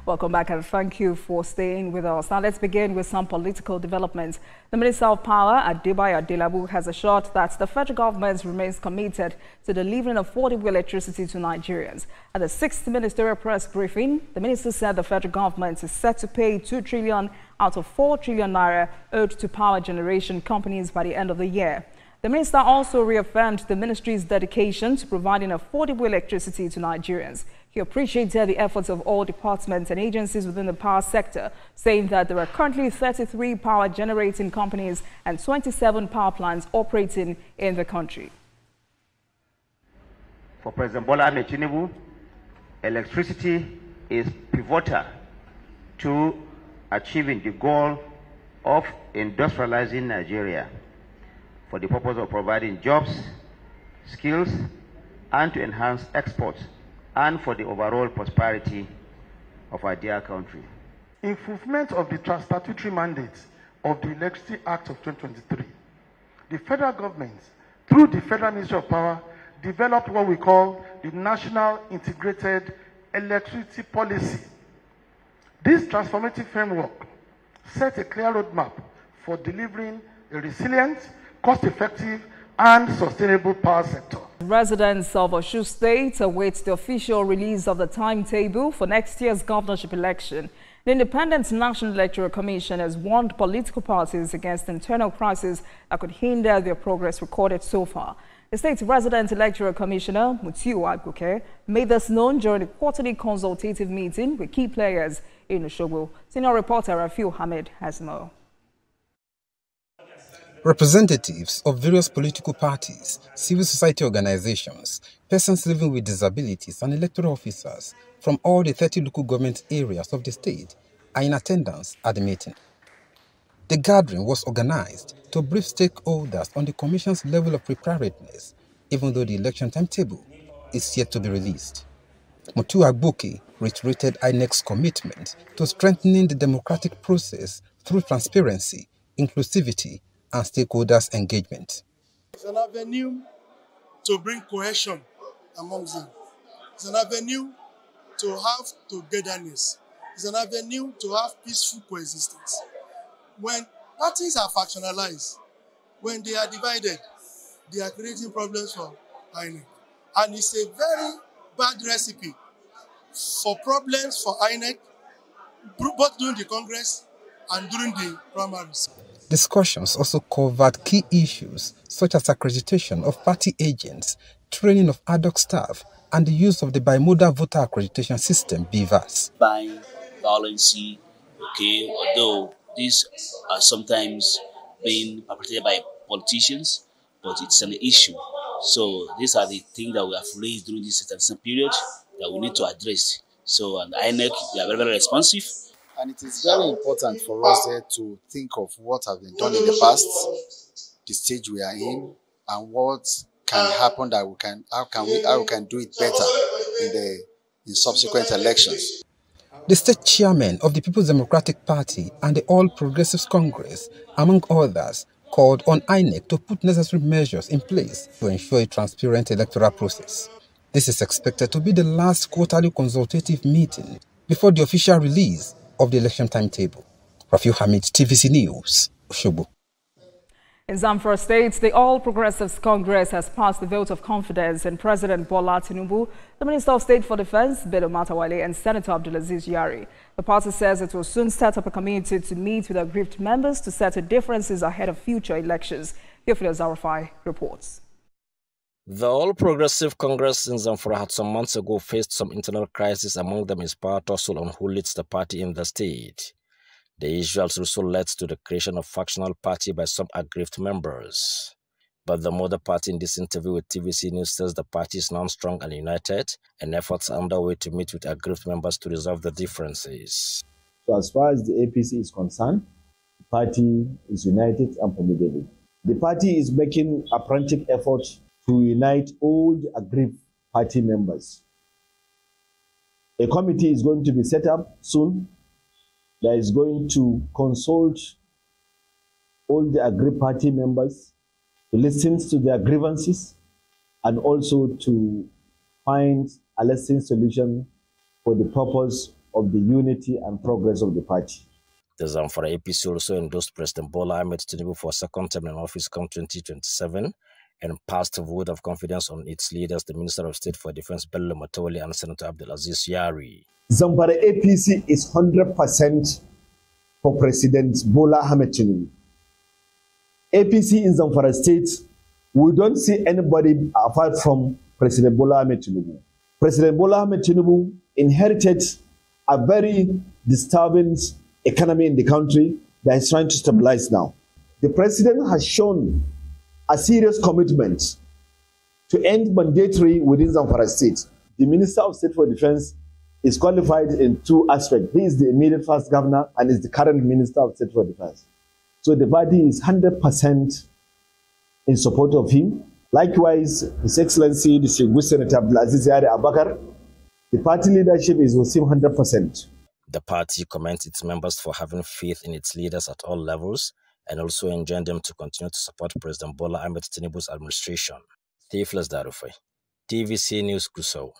Welcome back and thank you for staying with us. Now let's begin with some political developments. The Minister of Power, Adebayo Adelabu, has assured that the federal government remains committed to delivering affordable electricity to Nigerians. At the 6th ministerial press briefing, the minister said the federal government is set to pay 2 trillion out of 4 trillion naira owed to power generation companies by the end of the year. The minister also reaffirmed the ministry's dedication to providing affordable electricity to Nigerians. He appreciated the efforts of all departments and agencies within the power sector, saying that there are currently 33 power generating companies and 27 power plants operating in the country. For President Bola Ahmed Tinubu, electricity is pivotal to achieving the goal of industrializing Nigeria, for the purpose of providing jobs, skills, and to enhance exports, and for the overall prosperity of our dear country. In fulfillment of the statutory mandate of the Electricity Act of 2023, the federal government, through the Federal Ministry of Power, developed what we call the National Integrated Electricity Policy. This transformative framework set a clear roadmap for delivering a resilient, cost-effective and sustainable power sector. Residents of Osun State await the official release of the timetable for next year's governorship election. The Independent National Electoral Commission has warned political parties against internal crises that could hinder their progress recorded so far. The state's resident electoral commissioner, Mutiu Agbuke, made this known during a quarterly consultative meeting with key players in Osogbo. Senior reporter Rafiu Hamid has more. Representatives of various political parties, civil society organizations, persons living with disabilities and electoral officers from all the 30 local government areas of the state are in attendance at the meeting. The gathering was organized to brief stakeholders on the Commission's level of preparedness, even though the election timetable is yet to be released. Mutiu Agbuke reiterated INEC's commitment to strengthening the democratic process through transparency, inclusivity, and stakeholders' engagement. It's an avenue to bring cohesion amongst them. It's an avenue to have togetherness. It's an avenue to have peaceful coexistence. When parties are factionalized, when they are divided, they are creating problems for INEC. And it's a very bad recipe for problems for INEC, both during the Congress and during the primaries. Discussions also covered key issues such as accreditation of party agents, training of ad hoc staff, and the use of the bimodal voter accreditation system, BVAS. Buying violence, okay, although these are sometimes being perpetrated by politicians, but it's an issue. So these are the things that we have raised during this transition period that we need to address. So, and INEC, they are very, very responsive. And it is very important for us there to think of what has been done in the past, the stage we are in, and what can happen that we can, how we can do it better in subsequent elections. The state chairman of the People's Democratic Party and the All Progressives Congress, among others, called on INEC to put necessary measures in place to ensure a transparent electoral process. This is expected to be the last quarterly consultative meeting before the official release of the election timetable. Rafiu Hamid, TVC News, Osogbo. In Zamfara State, the All Progressives Congress has passed the vote of confidence in President Bola Tinubu, the Minister of State for Defense, Bello Matawalle, and Senator Abdulaziz Yari. The party says it will soon set up a committee to meet with aggrieved members to settle differences ahead of future elections. Theophilus Arafai reports. The All Progressive Congress in Zamfara had some months ago faced some internal crisis, among them is power tussle on who leads the party in the state. The issue also led to the creation of factional party by some aggrieved members. But the mother party in this interview with TVC News says the party is now strong and united, and efforts are underway to meet with aggrieved members to resolve the differences. So as far as the APC is concerned, the party is united and formidable. The party is making a frantic effort to unite all the aggrieved party members. A committee is going to be set up soon that is going to consult all the aggrieved party members, to listen to their grievances, and also to find a lasting solution for the purpose of the unity and progress of the party. The Zamfara APC also endorsed President Bola Ahmed Tinubu for a second term in office come 2027 and passed a vote of confidence on its leaders, the Minister of State for Defense Bello Matawali and Senator Abdulaziz Yari. Zamfara APC is 100% for President Bola Ahmed Tinubu. APC in Zamfara State, we don't see anybody apart from President Bola Ahmed Tinubu. President Bola Ahmed Tinubu inherited a very disturbing economy in the country that is trying to stabilize now. The president has shown a serious commitment to end mandatory within Zamfara State. The Minister of State for Defense is qualified in two aspects. He is the immediate first governor and is the current Minister of State for Defense. So the party is 100% in support of him. Likewise, His Excellency, the Senator Abdulaziz Yari Abakar, the party leadership is with him 100%. The party commends its members for having faith in its leaders at all levels and also enjoined them to continue to support President Bola Ahmed Tinubu's administration. Tiflas Darufai, TVC News Gusau.